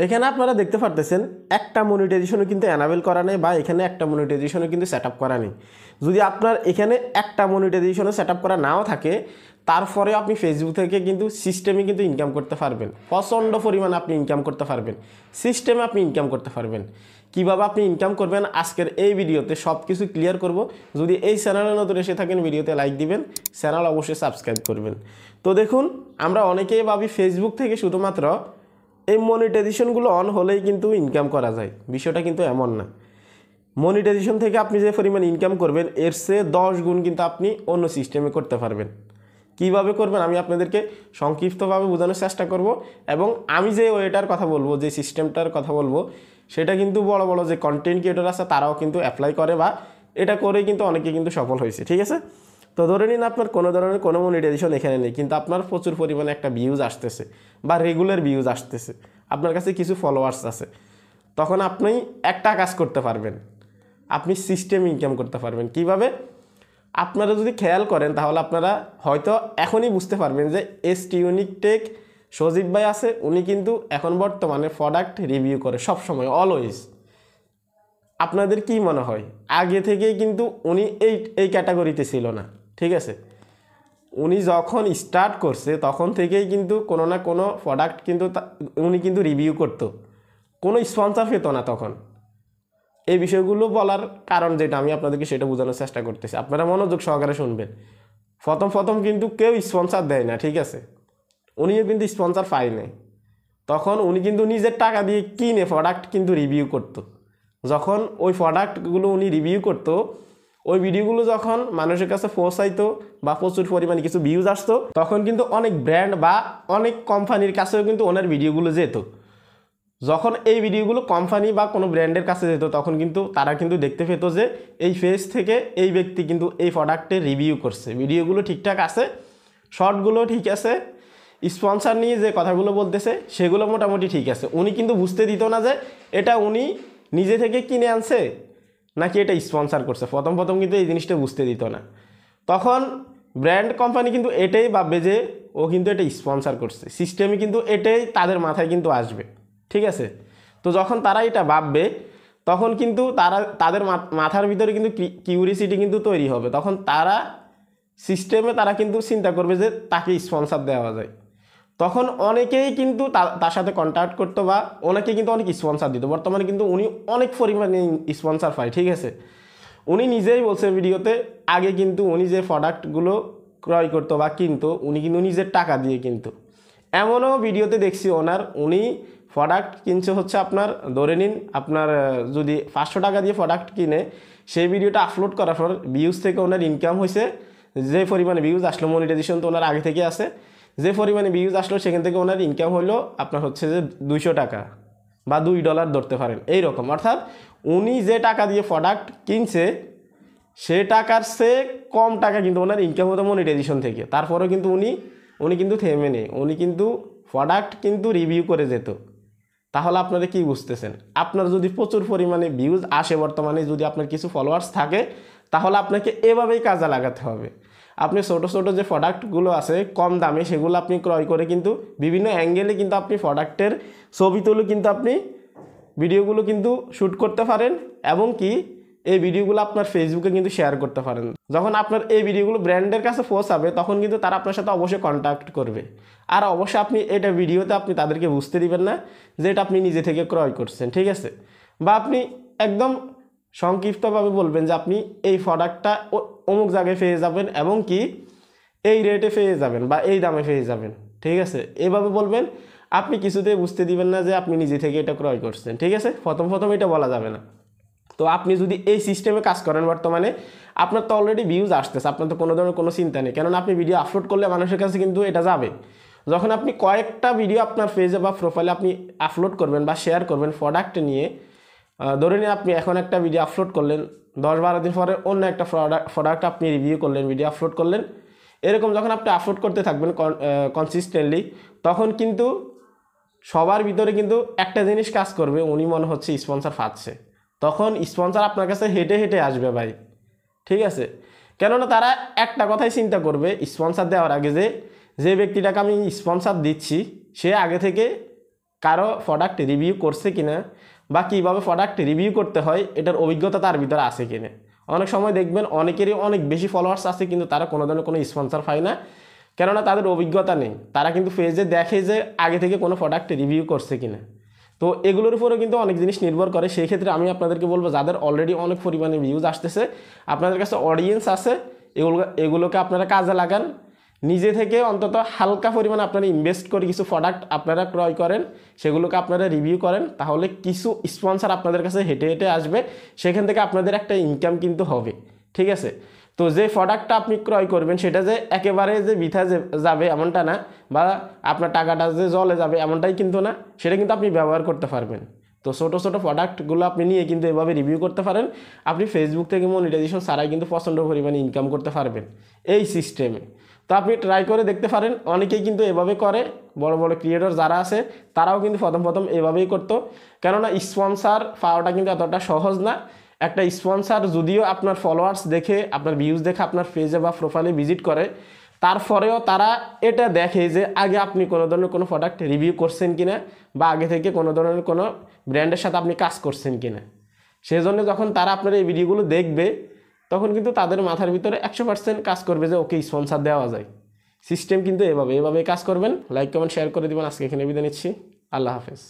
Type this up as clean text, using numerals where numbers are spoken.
এখানে আপনারা দেখতে পারতেছেন একটা মনিটাইজেশনও কিন্তু এনাবেল করা নেই বা এখানে একটা মনিটাইজেশনও কিন্তু সেট আপ করা নেই। যদি আপনার এখানে একটা মনিটাইজেশনও সেট আপ করা নাও থাকে, তারপরেও আপনি ফেসবুক থেকে কিন্তু সিস্টেমে কিন্তু ইনকাম করতে পারবেন, প্রচণ্ড পরিমাণে আপনি ইনকাম করতে পারবেন, সিস্টেমে আপনি ইনকাম করতে পারবেন। কীভাবে আপনি ইনকাম করবেন আজকের এই ভিডিওতে সব কিছু ক্লিয়ার করব। যদি এই চ্যানেলে নতুন এসে থাকেন ভিডিওতে লাইক দিবেন, চ্যানেল অবশ্যই সাবস্ক্রাইব করবেন। তো দেখুন, আমরা অনেকেই ভাবি ফেসবুক থেকে শুধুমাত্র এই মনিটাইজেশনগুলো অন হলেই কিন্তু ইনকাম করা যায়, বিষয়টা কিন্তু এমন না। মনিটাইজেশন থেকে আপনি যে পরিমাণ ইনকাম করবেন এর চেয়ে 10 গুণ কিন্তু আপনি অন্য সিস্টেমে করতে পারবেন। কিভাবে করবেন আমি আপনাদেরকে সংক্ষিপ্তভাবে বোঝানোর চেষ্টা করব, এবং আমি যে ওয়েটার কথা বলবো, যে সিস্টেমটার কথা বলবো, সেটা কিন্তু বড় বড় যে কন্টেন্ট ক্রিয়েটর আছে তারাও কিন্তু অ্যাপ্লাই করে বা এটা করে কিন্তু অনেকে কিন্তু সফল হয়েছে। ঠিক আছে, তো ধরে নিন আপনার কোনো ধরনের কোনো মনিটাইজেশন এখানে নেই, কিন্তু আপনার প্রচুর পরিমাণে একটা ভিউজ আসতেছে বা রেগুলার ভিউজ আসতেছে, আপনার কাছে কিছু ফলোয়ার্স আছে। তখন আপনি একটা কাজ করতে পারবেন, আপনি সিস্টেম ইনকাম করতে পারবেন। কিভাবে? আপনারা যদি খেয়াল করেন তাহলে আপনারা হয়তো এখনই বুঝতে পারবেন যে এসটি ইউনিক টেক সজীব ভাই আছে, উনি কিন্তু এখন বর্তমানে প্রোডাক্ট রিভিউ করে সব সময়, অলওয়েজ। আপনাদের কি মনে হয় আগে থেকেই কিন্তু উনি এই ক্যাটাগরিতে ছিল না? ঠিক আছে, উনি যখন স্টার্ট করছে তখন থেকেই কিন্তু কোনো না কোনো প্রোডাক্ট কিন্তু উনি কিন্তু রিভিউ করতো, কোনো স্পন্সর পেত না তখন। এই বিষয়গুলো বলার কারণ যেটা আমি আপনাদেরকে সেটা বোঝানোর চেষ্টা করতেছি, আপনারা মনোযোগ সহকারে শুনবেন। প্রথম কিন্তু কেউ স্পন্সর দেয় না, ঠিক আছে, উনিও কিন্তু স্পন্সর পায় নাই। তখন উনি কিন্তু নিজের টাকা দিয়ে কিনে প্রোডাক্ট কিন্তু রিভিউ করতো। যখন ওই প্রোডাক্টগুলো উনি রিভিউ করতো, ওই ভিডিওগুলো যখন মানুষের কাছে পৌঁছাইতো বা প্রচুর পরিমাণে কিছু ভিউজ আসতো, তখন কিন্তু অনেক ব্র্যান্ড বা অনেক কোম্পানির কাছেও কিন্তু ওনার ভিডিওগুলো যেত। যখন এই ভিডিওগুলো কোম্পানি বা কোনো ব্র্যান্ডের কাছে যেত তখন কিন্তু তারা কিন্তু দেখতে পেত যে এই পেজ থেকে এই ব্যক্তি কিন্তু এই প্রোডাক্টের রিভিউ করছে, ভিডিওগুলো ঠিকঠাক আছে, শর্টগুলো ঠিক আছে, স্পন্সর নিয়ে যে কথাগুলো বলতেছে সেগুলো মোটামুটি ঠিক আছে। উনি কিন্তু বুঝতে দিত না যে এটা উনি নিজে থেকে কিনে আনছে নাকি এটা স্পন্সর করছে। প্রথম কিন্তু এই জিনিসটা বুঝতে দিত না। তখন ব্র্যান্ড কোম্পানি কিন্তু এটাই ভাববে যে ও কিন্তু এটা স্পন্সর করছে, সিস্টেমে কিন্তু এটাই তাদের মাথায় কিন্তু আসবে। ঠিক আছে, তো যখন তারা এটা ভাববে তখন কিন্তু তাদের মাথার ভিতরে কিন্তু কিউরিসিটি কিন্তু তৈরি হবে। তখন তারা সিস্টেমে তারা কিন্তু চিন্তা করবে যে তাকে স্পন্সর দেওয়া যায়। তখন অনেকেই কিন্তু তার সাথে কন্ট্যাক্ট করতো বা ওনাকে কিন্তু অনেক স্পন্সর দিত। বর্তমানে কিন্তু উনি অনেক পরিমাণে স্পন্সর পায়। ঠিক আছে, উনি নিজেই বলছে ভিডিওতে, আগে কিন্তু উনি যে প্রোডাক্টগুলো ক্রয় করতো বা কিনতো উনি কিন্তু নিজের টাকা দিয়ে কিনতো। এমনও ভিডিওতে দেখছি উনি প্রোডাক্ট কিনছে হচ্ছে আপনার, ধরে নিন আপনার যদি 500 টাকা দিয়ে প্রোডাক্ট কিনে সেই ভিডিওটা আপলোড করার পর ভিউজ থেকে ওনার ইনকাম হয়েছে, যে পরিমাণে ভিউজ আসলো, মনিটাইজেশন তো ওনার আগে থেকে আছে, যে পরিমাণে ভিউজ আসলো সেখান থেকে ওনার ইনকাম হলো আপনার হচ্ছে যে 200 টাকা বা $2 ধরতে পারেন এইরকম। অর্থাৎ উনি যে টাকা দিয়ে প্রোডাক্ট কিনছে সে টাকার চেয়ে কম টাকা কিন্তু ওনার ইনকাম হতো মনিটাইজেশন থেকে। তারপরেও কিন্তু উনি কিন্তু থেমে নেই, উনি কিন্তু প্রোডাক্ট কিন্তু রিভিউ করে যেত। তাহলে আপনারা কি বুঝতেছেন? আপনার যদি প্রচুর পরিমাণে ভিউজ আসে, বর্তমানে যদি আপনার কিছু ফলোয়ার্স থাকে, তাহলে আপনাকে এভাবেই কাজে লাগাতে হবে। আপনি ছোট ছোট যে প্রোডাক্টগুলো আছে কম দামে সেগুলো আপনি ক্রয় করে কিন্তু বিভিন্ন অ্যাঙ্গেলে কিন্তু আপনি প্রোডাক্টের ছবি তুলে কিন্তু আপনি ভিডিওগুলো কিন্তু শ্যুট করতে পারেন, এবং কি এই ভিডিওগুলো আপনার ফেসবুকে কিন্তু শেয়ার করতে পারেন। যখন আপনার এই ভিডিওগুলো ব্র্যান্ডের কাছে পৌঁছাবে তখন কিন্তু তারা আপনার সাথে অবশ্যই কন্ট্যাক্ট করবে। আর অবশ্যই আপনি এটা ভিডিওতে আপনি তাদেরকে বুঝতে দিবেন না যে এটা আপনি নিজে থেকে ক্রয় করছেন। ঠিক আছে, বা আপনি একদম সংক্ষিপ্তভাবে বলবেন যে আপনি এই প্রোডাক্টটা অমুক জায়গায় পেয়ে যাবেন এবং কি এই রেটে পেয়ে যাবেন বা এই দামে পেয়ে যাবেন। ঠিক আছে, এভাবে বলবেন, আপনি কিছুতেই বুঝতে দিবেন না যে আপনি নিজে থেকে এটা ক্রয় করছেন। ঠিক আছে, প্রথম এটা বলা যাবে না। তো আপনি যদি এই সিস্টেমে কাজ করেন বর্তমানে আপনার তো অলরেডি ভিউজ আসতেছে, আপনার তো কোনো ধরনের কোনো চিন্তা নেই, কেননা আপনি ভিডিও আপলোড করলে মানুষের কাছে কিন্তু এটা যাবে। যখন আপনি কয়েকটা ভিডিও আপনার পেজে বা প্রোফাইলে আপনি আপলোড করবেন বা শেয়ার করবেন প্রোডাক্ট নিয়ে, ধরে নিন আপনি এখন একটা ভিডিও আপলোড করলেন, 10-12 দিন পরে অন্য একটা প্রোডাক্ট আপনি রিভিউ করলেন, ভিডিও আপলোড করলেন, এরকম যখন আপনি আপলোড করতে থাকবেন কনসিস্টেন্টলি, তখন কিন্তু সবার ভিতরে কিন্তু একটা জিনিস কাজ করবে, উনি মনে হচ্ছে স্পন্সর পাচ্ছে। তখন স্পন্সর আপনার কাছে হেঁটে হেঁটে আসবে ভাই। ঠিক আছে, কেননা তারা একটা কথাই চিন্তা করবে স্পন্সর দেওয়ার আগে যে ব্যক্তিটাকে আমি স্পন্সর দিচ্ছি সে আগে থেকে কারো প্রোডাক্ট রিভিউ করছে কিনা বা কীভাবে প্রোডাক্ট রিভিউ করতে হয় এটার অভিজ্ঞতা তার ভিতরে আছে কিনা। অনেক সময় দেখবেন অনেকেরই অনেক বেশি ফলোয়ার্স আছে কিন্তু তারা কোনো ধরনের কোনো স্পন্সর পায় না, কেননা তাদের অভিজ্ঞতা নেই। তারা কিন্তু পেজে দেখে যে আগে থেকে কোনো প্রোডাক্ট রিভিউ করছে কিনা। তো এগুলোর উপরেও কিন্তু অনেক জিনিস নির্ভর করে। সেই ক্ষেত্রে আমি আপনাদেরকে বলবো, যাদের অলরেডি অনেক পরিমাণে ভিউজ আসতেছে, আপনাদের কাছে অডিয়েন্স আছে, এগুলোকে আপনারা কাজে লাগান। নিজে থেকে অন্তত হালকা পরিমাণে আপনারা ইনভেস্ট করে কিছু প্রোডাক্ট আপনারা ক্রয় করেন, সেগুলোকে আপনারা রিভিউ করেন, তাহলে কিছু স্পন্সর আপনাদের কাছে হেঁটে হেঁটে আসবে, সেখান থেকে আপনাদের একটা ইনকাম কিন্তু হবে। ঠিক আছে, তো যে প্রোডাক্টটা আপনি ক্রয় করবেন সেটা যে একেবারে যে বৃথা যাবে এমনটা না, বা আপনার টাকাটা যে জলে যাবে এমনটাই কিন্তু না, সেটা কিন্তু আপনি ব্যবহার করতে পারবেন। তো ছোটো ছোটো প্রোডাক্টগুলো আপনি নিয়ে কিন্তু এভাবে রিভিউ করতে পারেন। আপনি ফেসবুক থেকে মনিটাইজেশন ছাড়াই কিন্তু প্রচণ্ড পরিমাণে ইনকাম করতে পারবেন এই সিস্টেমে। তো আপনি ট্রাই করে দেখতে পারেন। অনেকেই কিন্তু এভাবে করে, বড় বড় ক্রিয়েটর যারা আছে তারাও কিন্তু প্রথম এভাবেই করতো, কেননা স্পন্সার পাওয়াটা কিন্তু এতটা সহজ না। একটা স্পন্সার যদিও আপনার ফলোয়ার্স দেখে, আপনার ভিউজ দেখে আপনার পেজে বা প্রোফাইলে ভিজিট করে, তারপরেও তারা এটা দেখে যে আগে আপনি কোনো ধরনের কোনো প্রোডাক্ট রিভিউ করছেন কিনা, বা আগে থেকে কোনো ধরনের কোনো ব্র্যান্ডের সাথে আপনি কাজ করছেন কিনা। সেই জন্য যখন তারা আপনার এই ভিডিওগুলো দেখবে, তখন কিন্তু তাদের মাথার ভিতরে 100% কাজ করবে যে ওকে স্পন্সার দেওয়া যায়। সিস্টেম কিন্তু এভাবে কাজ করবেন। লাইক কমেন্ট শেয়ার করে দিবেন। আজকে এখানে বিদায় নিচ্ছি। আল্লাহ হাফেজ।